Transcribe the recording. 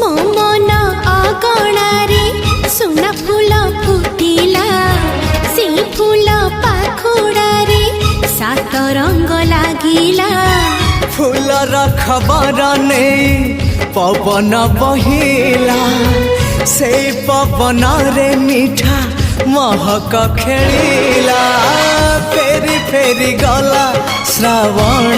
मो मन अगणारे सुना फूल फुटिला से फूल पाखुड़ारे सात रंग लागिला फूलर खबर नहीं पवन बहिला से पवन रे मीठा महक खेलिला फेरी फेरी गला श्रावण